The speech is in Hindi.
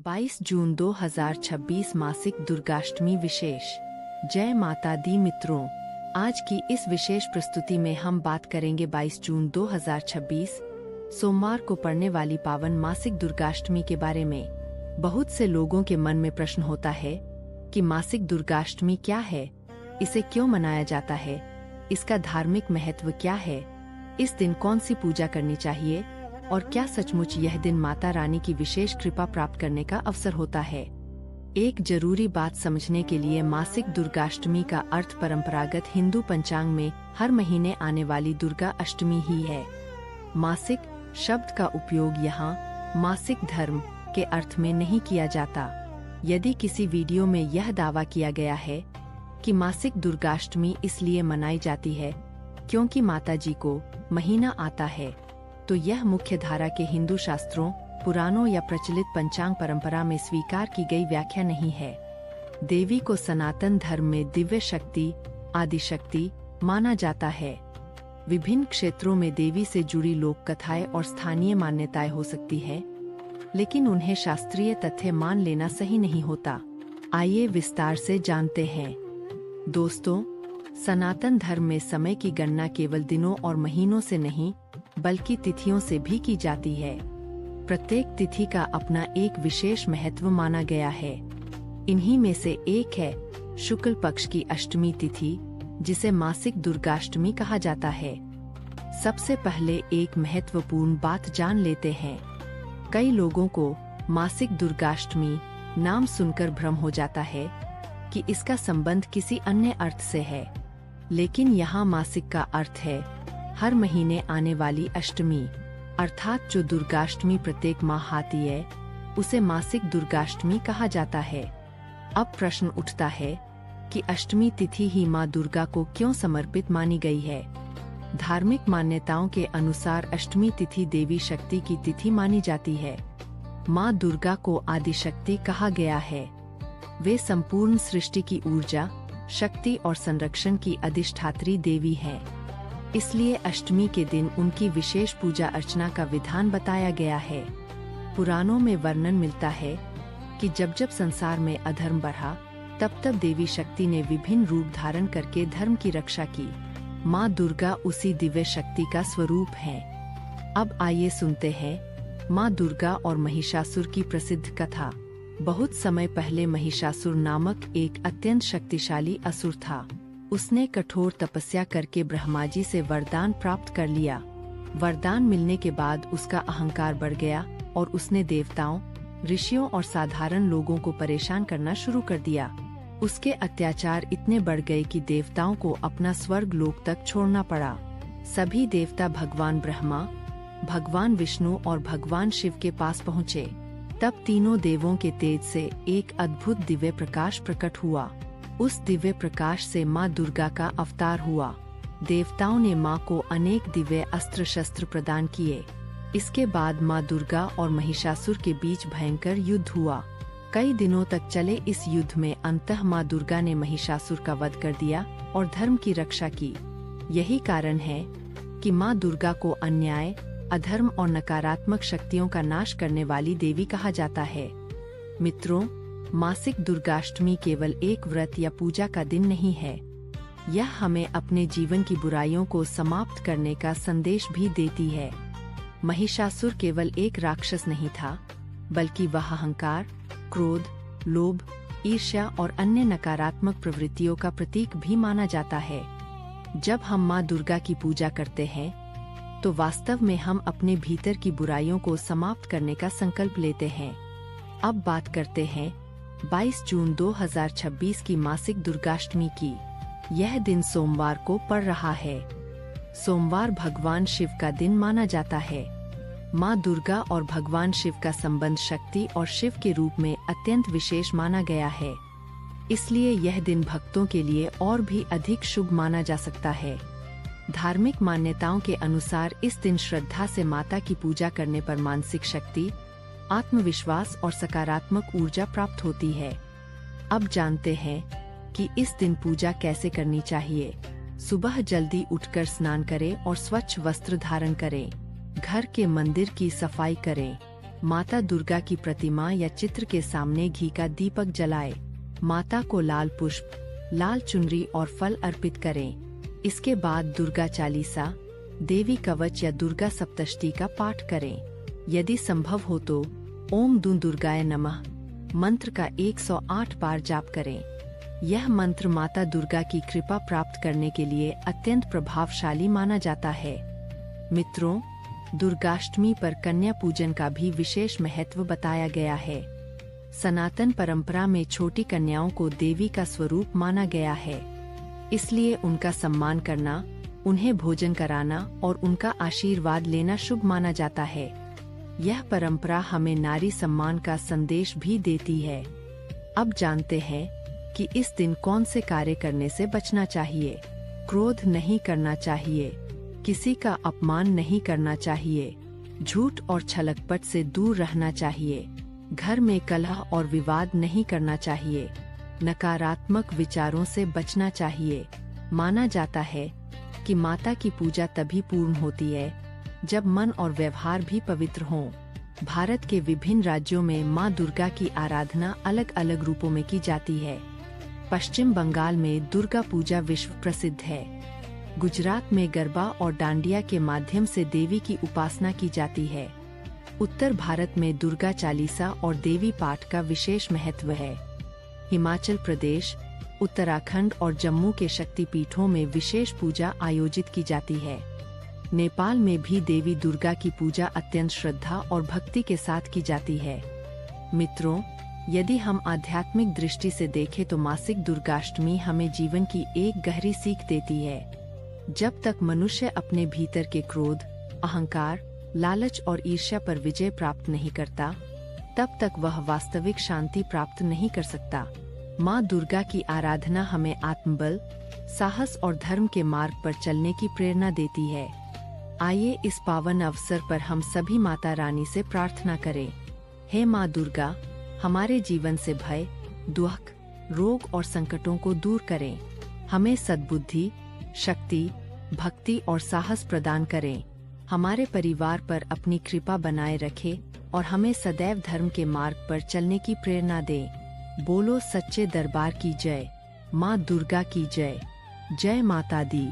22 जून 2026 मासिक दुर्गाष्टमी विशेष। जय माता दी मित्रों, आज की इस विशेष प्रस्तुति में हम बात करेंगे 22 जून 2026 सोमवार को पड़ने वाली पावन मासिक दुर्गाष्टमी के बारे में। बहुत से लोगों के मन में प्रश्न होता है कि मासिक दुर्गाष्टमी क्या है, इसे क्यों मनाया जाता है, इसका धार्मिक महत्व क्या है, इस दिन कौन सी पूजा करनी चाहिए और क्या सचमुच यह दिन माता रानी की विशेष कृपा प्राप्त करने का अवसर होता है। एक जरूरी बात समझने के लिए, मासिक दुर्गाष्टमी का अर्थ परंपरागत हिंदू पंचांग में हर महीने आने वाली दुर्गा अष्टमी ही है। मासिक शब्द का उपयोग यहाँ मासिक धर्म के अर्थ में नहीं किया जाता। यदि किसी वीडियो में यह दावा किया गया है कि मासिक दुर्गाष्टमी इसलिए मनाई जाती है क्योंकि माता जी को महीना आता है, तो यह मुख्य धारा के हिंदू शास्त्रों, पुराणों या प्रचलित पंचांग परंपरा में स्वीकार की गई व्याख्या नहीं है। देवी को सनातन धर्म में दिव्य शक्ति, आदि शक्ति माना जाता है। विभिन्न क्षेत्रों में देवी से जुड़ी लोक कथाएं और स्थानीय मान्यताएं हो सकती है, लेकिन उन्हें शास्त्रीय तथ्य मान लेना सही नहीं होता। आइए विस्तार से जानते हैं। दोस्तों, सनातन धर्म में समय की गणना केवल दिनों और महीनों से नहीं बल्कि तिथियों से भी की जाती है। प्रत्येक तिथि का अपना एक विशेष महत्व माना गया है। इन्हीं में से एक है शुक्ल पक्ष की अष्टमी तिथि, जिसे मासिक दुर्गाष्टमी कहा जाता है। सबसे पहले एक महत्वपूर्ण बात जान लेते हैं। कई लोगों को मासिक दुर्गाष्टमी नाम सुनकर भ्रम हो जाता है कि इसका संबंध किसी अन्य अर्थ से है, लेकिन यहाँ मासिक का अर्थ है हर महीने आने वाली अष्टमी, अर्थात जो दुर्गाष्टमी प्रत्येक माह आती है उसे मासिक दुर्गाष्टमी कहा जाता है। अब प्रश्न उठता है कि अष्टमी तिथि ही माँ दुर्गा को क्यों समर्पित मानी गई है। धार्मिक मान्यताओं के अनुसार अष्टमी तिथि देवी शक्ति की तिथि मानी जाती है। माँ दुर्गा को आदि शक्ति कहा गया है। वे संपूर्ण सृष्टि की ऊर्जा, शक्ति और संरक्षण की अधिष्ठात्री देवी हैं। इसलिए अष्टमी के दिन उनकी विशेष पूजा अर्चना का विधान बताया गया है। पुराणों में वर्णन मिलता है कि जब जब संसार में अधर्म बढ़ा, तब तब देवी शक्ति ने विभिन्न रूप धारण करके धर्म की रक्षा की। माँ दुर्गा उसी दिव्य शक्ति का स्वरूप है। अब आइए सुनते हैं माँ दुर्गा और महिषासुर की प्रसिद्ध कथा। बहुत समय पहले महिषासुर नामक एक अत्यंत शक्तिशाली असुर था। उसने कठोर तपस्या करके ब्रह्मा जी से वरदान प्राप्त कर लिया। वरदान मिलने के बाद उसका अहंकार बढ़ गया और उसने देवताओं, ऋषियों और साधारण लोगों को परेशान करना शुरू कर दिया। उसके अत्याचार इतने बढ़ गए कि देवताओं को अपना स्वर्ग लोक तक छोड़ना पड़ा। सभी देवता भगवान ब्रह्मा, भगवान विष्णु और भगवान शिव के पास पहुँचे। तब तीनों देवों के तेज से एक अद्भुत दिव्य प्रकाश प्रकट हुआ। उस दिव्य प्रकाश से माँ दुर्गा का अवतार हुआ। देवताओं ने माँ को अनेक दिव्य अस्त्र शस्त्र प्रदान किए। इसके बाद माँ दुर्गा और महिषासुर के बीच भयंकर युद्ध हुआ। कई दिनों तक चले इस युद्ध में अंततः माँ दुर्गा ने महिषासुर का वध कर दिया और धर्म की रक्षा की। यही कारण है कि माँ दुर्गा को अन्याय, अधर्म और नकारात्मक शक्तियों का नाश करने वाली देवी कहा जाता है। मित्रों, मासिक दुर्गाष्टमी केवल एक व्रत या पूजा का दिन नहीं है। यह हमें अपने जीवन की बुराइयों को समाप्त करने का संदेश भी देती है। महिषासुर केवल एक राक्षस नहीं था, बल्कि वह अहंकार, क्रोध, लोभ, ईर्ष्या और अन्य नकारात्मक प्रवृत्तियों का प्रतीक भी माना जाता है। जब हम माँ दुर्गा की पूजा करते हैं, तो वास्तव में हम अपने भीतर की बुराइयों को समाप्त करने का संकल्प लेते हैं। अब बात करते हैं 22 जून 2026 की मासिक दुर्गाष्टमी की। यह दिन सोमवार को पड़ रहा है। सोमवार भगवान शिव का दिन माना जाता है। माँ दुर्गा और भगवान शिव का संबंध शक्ति और शिव के रूप में अत्यंत विशेष माना गया है। इसलिए यह दिन भक्तों के लिए और भी अधिक शुभ माना जा सकता है। धार्मिक मान्यताओं के अनुसार इस दिन श्रद्धा से माता की पूजा करने पर मानसिक शक्ति, आत्मविश्वास और सकारात्मक ऊर्जा प्राप्त होती है। अब जानते हैं कि इस दिन पूजा कैसे करनी चाहिए। सुबह जल्दी उठकर स्नान करें और स्वच्छ वस्त्र धारण करें। घर के मंदिर की सफाई करें। माता दुर्गा की प्रतिमा या चित्र के सामने घी का दीपक जलाए। माता को लाल पुष्प, लाल चुनरी और फल अर्पित करें। इसके बाद दुर्गा चालीसा, देवी कवच या दुर्गा सप्तशती का पाठ करें। यदि संभव हो तो ओम दूं दुर्गाय नमः मंत्र का 108 बार जाप करें। यह मंत्र माता दुर्गा की कृपा प्राप्त करने के लिए अत्यंत प्रभावशाली माना जाता है। मित्रों, दुर्गाष्टमी पर कन्या पूजन का भी विशेष महत्व बताया गया है। सनातन परंपरा में छोटी कन्याओं को देवी का स्वरूप माना गया है, इसलिए उनका सम्मान करना, उन्हें भोजन कराना और उनका आशीर्वाद लेना शुभ माना जाता है। यह परंपरा हमें नारी सम्मान का संदेश भी देती है। अब जानते हैं कि इस दिन कौन से कार्य करने से बचना चाहिए। क्रोध नहीं करना चाहिए, किसी का अपमान नहीं करना चाहिए, झूठ और छलकपट से दूर रहना चाहिए, घर में कलह और विवाद नहीं करना चाहिए, नकारात्मक विचारों से बचना चाहिए। माना जाता है कि माता की पूजा तभी पूर्ण होती है जब मन और व्यवहार भी पवित्र हों। भारत के विभिन्न राज्यों में मां दुर्गा की आराधना अलग अलग रूपों में की जाती है। पश्चिम बंगाल में दुर्गा पूजा विश्व प्रसिद्ध है। गुजरात में गरबा और डांडिया के माध्यम से देवी की उपासना की जाती है। उत्तर भारत में दुर्गा चालीसा और देवी पाठ का विशेष महत्व है। हिमाचल प्रदेश, उत्तराखंड और जम्मू के शक्तिपीठों में विशेष पूजा आयोजित की जाती है। नेपाल में भी देवी दुर्गा की पूजा अत्यंत श्रद्धा और भक्ति के साथ की जाती है। मित्रों, यदि हम आध्यात्मिक दृष्टि से देखें तो मासिक दुर्गाष्टमी हमें जीवन की एक गहरी सीख देती है। जब तक मनुष्य अपने भीतर के क्रोध, अहंकार, लालच और ईर्ष्या पर विजय प्राप्त नहीं करता, तब तक वह वास्तविक शांति प्राप्त नहीं कर सकता। माँ दुर्गा की आराधना हमें आत्मबल, साहस और धर्म के मार्ग पर चलने की प्रेरणा देती है। आइए इस पावन अवसर पर हम सभी माता रानी से प्रार्थना करें। हे माँ दुर्गा, हमारे जीवन से भय, दुख, रोग और संकटों को दूर करें। हमें सद्बुद्धि, शक्ति, भक्ति और साहस प्रदान करें। हमारे परिवार पर अपनी कृपा बनाए रखें और हमें सदैव धर्म के मार्ग पर चलने की प्रेरणा दें। बोलो सच्चे दरबार की जय। माँ दुर्गा की जय। जय माता दी।